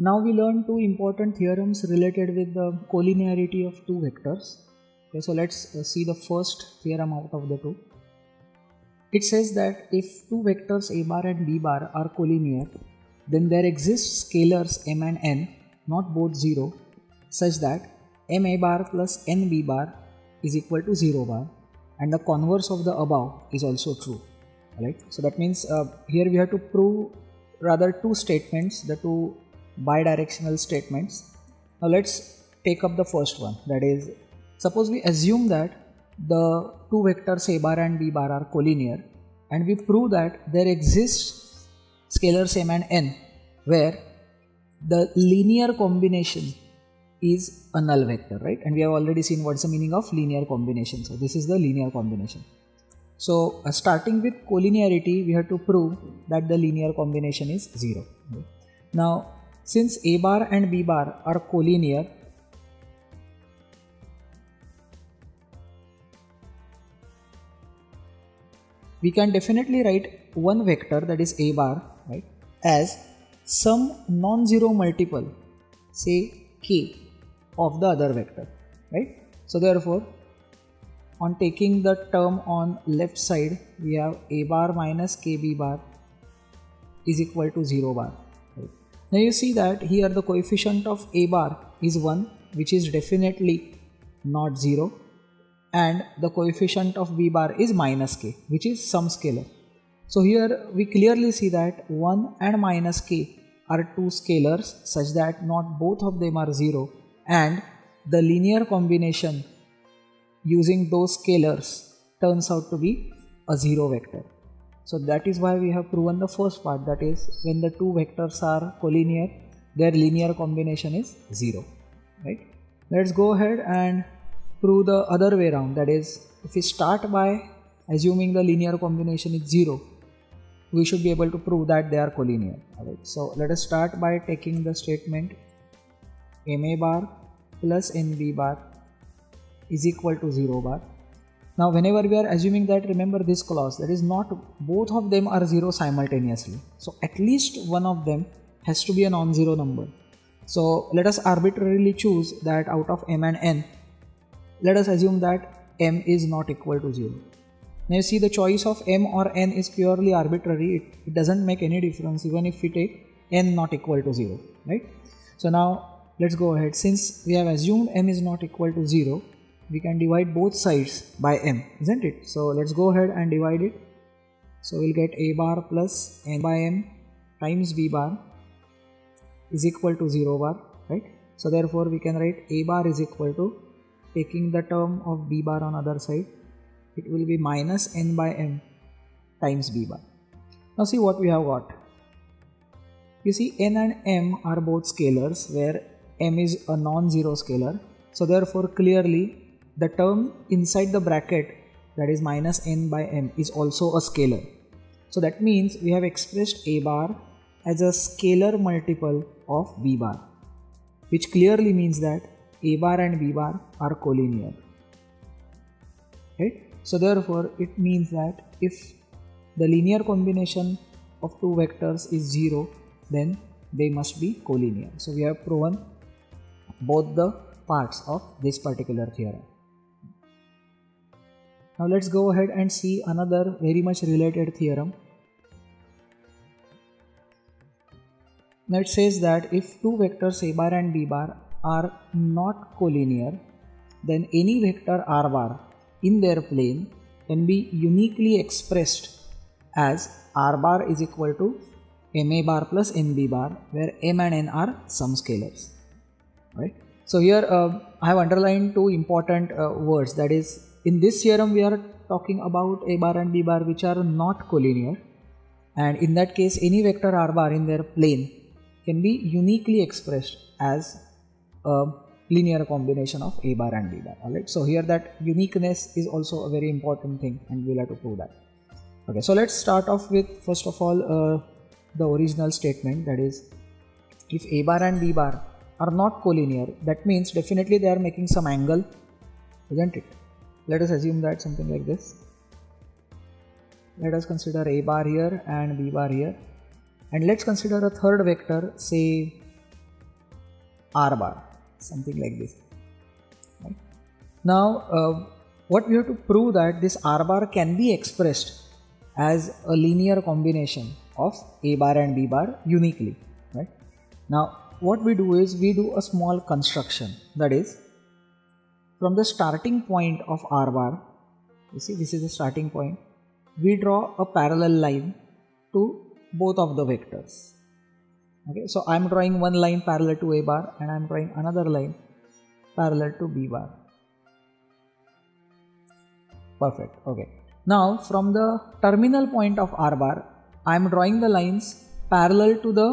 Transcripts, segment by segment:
Now we learn two important theorems related with the collinearity of two vectors. Okay, so let's see the first theorem out of the two. It says that if two vectors a bar and b bar are collinear, then there exist scalars m and n, not both 0, such that m a bar plus n b bar is equal to 0 bar, and the converse of the above is also true. Right? So that means here we have to prove rather two statements, the two bidirectional statements. Now let's take up the first one, that is, suppose we assume that the two vectors a bar and b bar are collinear, and we prove that there exists scalars m and n where the linear combination is a null vector, right? And we have already seen what's the meaning of linear combination. So this is the linear combination. So starting with collinearity, we have to prove that the linear combination is 0. Okay? Now since a bar and b bar are collinear, we can definitely write one vector, that is a bar, right, as some non-zero multiple, say k, of the other vector, right? So therefore, on taking the term on left side, we have a bar minus kb bar is equal to 0 bar. Right? Now you see that here the coefficient of a bar is 1, which is definitely not 0, and the coefficient of b bar is minus k, which is some scalar. So here we clearly see that 1 and minus k are two scalars such that not both of them are 0, and the linear combination using those scalars turns out to be a 0 vector. So that is why we have proven the first part, that is, when the two vectors are collinear, their linear combination is 0. Right? Let's go ahead and prove the other way around, that is, if we start by assuming the linear combination is 0, we should be able to prove that they are collinear. Alright, so let us start by taking the statement m a bar plus n b bar is equal to 0 bar. Now whenever we are assuming that, remember this clause, that is, not both of them are 0 simultaneously. So at least one of them has to be a non-zero number. So let us arbitrarily choose that out of m and n, let us assume that m is not equal to 0. Now you see the choice of m or n is purely arbitrary. It doesn't make any difference even if we take n not equal to 0, right? So now let's go ahead. Since we have assumed m is not equal to 0, we can divide both sides by m, isn't it? So let's go ahead and divide it. So we'll get a bar plus n by m times b bar is equal to 0 bar, right? So therefore we can write a bar is equal to, taking the term of b bar on other side, it will be minus n by m times b bar. Now see what we have got. You see n and m are both scalars where m is a non-zero scalar. So therefore clearly the term inside the bracket, that is minus n by m, is also a scalar. So that means we have expressed a bar as a scalar multiple of b bar, which clearly means that a bar and b bar are collinear. Right? So therefore it means that if the linear combination of two vectors is 0, then they must be collinear. So we have proven both the parts of this particular theorem. Now let's go ahead and see another very much related theorem. Now it says that if two vectors a bar and b bar are not collinear, then any vector r bar in their plane can be uniquely expressed as r bar is equal to m a bar plus n b bar, where m and n are some scalars. Right? So here I have underlined two important words, that is, in this theorem we are talking about a bar and b bar which are not collinear, and in that case any vector r bar in their plane can be uniquely expressed as a linear combination of a bar and b bar. Alright, so here that uniqueness is also a very important thing, and we'll have to prove that. Okay, so let's start off with, first of all, the original statement, that is, if a bar and b bar are not collinear, that means definitely they are making some angle, isn't it? Let us assume that something like this. Let us consider a bar here and b bar here, and let's consider a third vector, say r bar, something like this. Right? Now what we have to prove that this r bar can be expressed as a linear combination of a bar and b bar uniquely. Right? Now what we do is we do a small construction, that is, from the starting point of r bar, you see this is the starting point, we draw a parallel line to both of the vectors. Okay, so I am drawing one line parallel to a bar and I am drawing another line parallel to b bar. Perfect. Okay. Now from the terminal point of r bar, I am drawing the lines parallel to the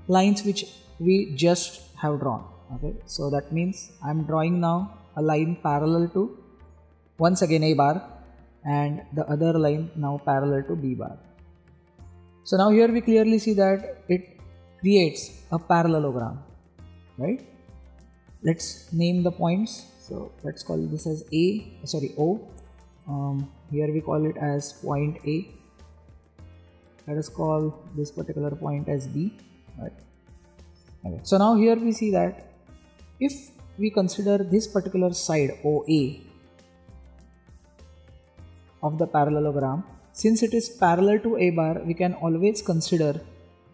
lines which we just have drawn. Okay, so that means I am drawing now a line parallel to once again a bar and the other line now parallel to b bar. So now here we clearly see that it creates a parallelogram, right? Let's name the points. So let's call this as O. Here we call it as point A. Let us call this particular point as B. Right? Okay. So now here we see that if we consider this particular side OA of the parallelogram, since it is parallel to a bar, we can always consider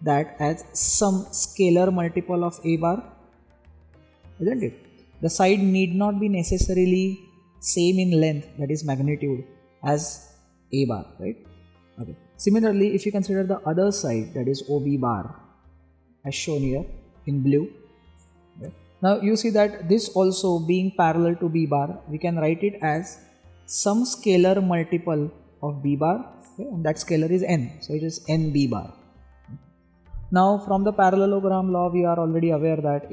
that as some scalar multiple of a bar, isn't it? The side need not be necessarily same in length, that is magnitude, as a bar, right? Okay. Similarly, if you consider the other side, that is OB bar, as shown here in blue. Okay. Now you see that this also being parallel to b bar, we can write it as some scalar multiple of b bar, okay, and that scalar is n, so it is nb bar. Now from the parallelogram law, we are already aware that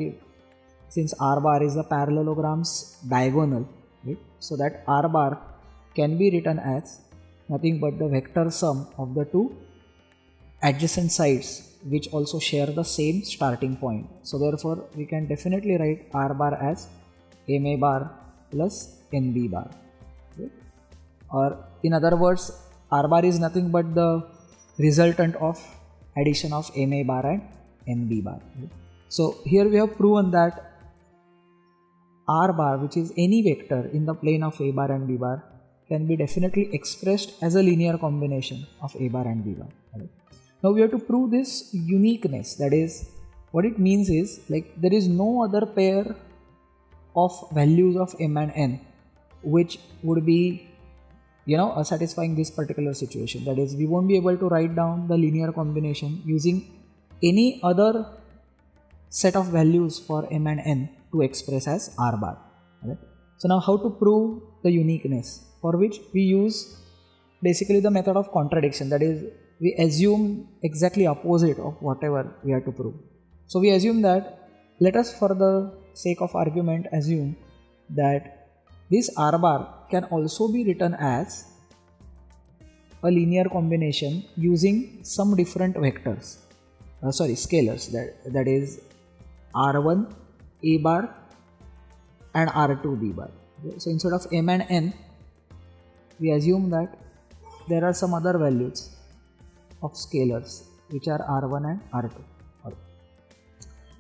since r bar is the parallelogram's diagonal, right, so that r bar can be written as nothing but the vector sum of the two adjacent sides which also share the same starting point. So therefore we can definitely write r bar as ma bar plus nb bar. Okay? Or in other words, r bar is nothing but the resultant of addition of ma bar and nb bar. Okay? So here we have proven that r bar, which is any vector in the plane of a bar and b bar, can be definitely expressed as a linear combination of a bar and b bar. Okay? Now we have to prove this uniqueness, that is, what it means is, like, there is no other pair of values of m and n which would be, satisfying this particular situation. That is, we won't be able to write down the linear combination using any other set of values for m and n to express as r bar. Okay? So now how to prove the uniqueness, for which we use basically the method of contradiction, that is, we assume exactly opposite of whatever we have to prove. So we assume that, let us for the sake of argument assume that this r bar can also be written as a linear combination using some different vectors, scalars, that is r1 a bar and r2 b bar. Okay? So instead of m and n, we assume that there are some other values of scalars which are r1 and r2. Okay.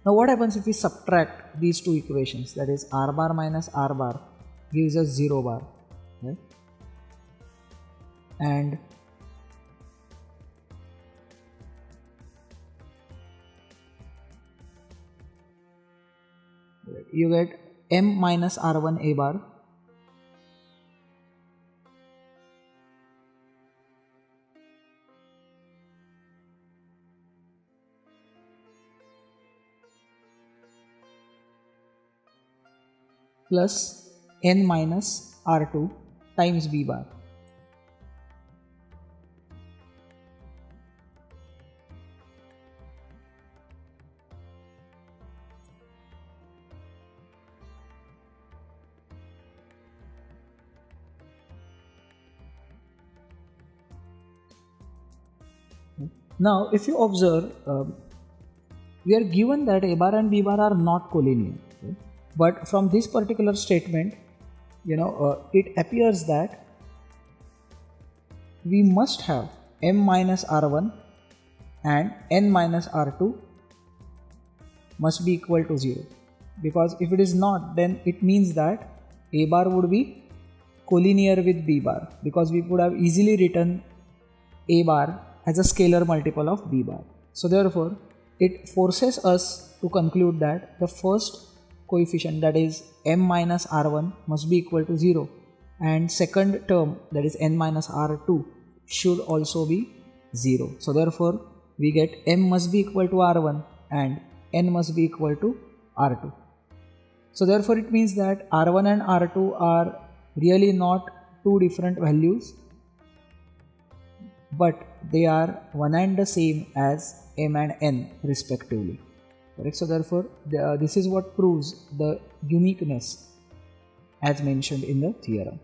Now what happens if we subtract these two equations, that is r bar minus r bar gives us 0 bar, right? And you get m minus r1 a bar plus n minus r2 times b bar. Now if you observe, we are given that a bar and b bar are not collinear. Okay? But from this particular statement, it appears that we must have m minus r1 and n minus r2 must be equal to 0. because if it is not, then it means that A bar would be collinear with B bar, because we would have easily written A bar as a scalar multiple of B bar. So therefore it forces us to conclude that the first coefficient, that is m minus r1, must be equal to 0, and second term, that is n minus r2, should also be 0. So therefore we get m must be equal to r1 and n must be equal to r2. So therefore it means that r1 and r2 are really not two different values, but they are one and the same as m and n respectively. Correct? So therefore this is what proves the uniqueness as mentioned in the theorem.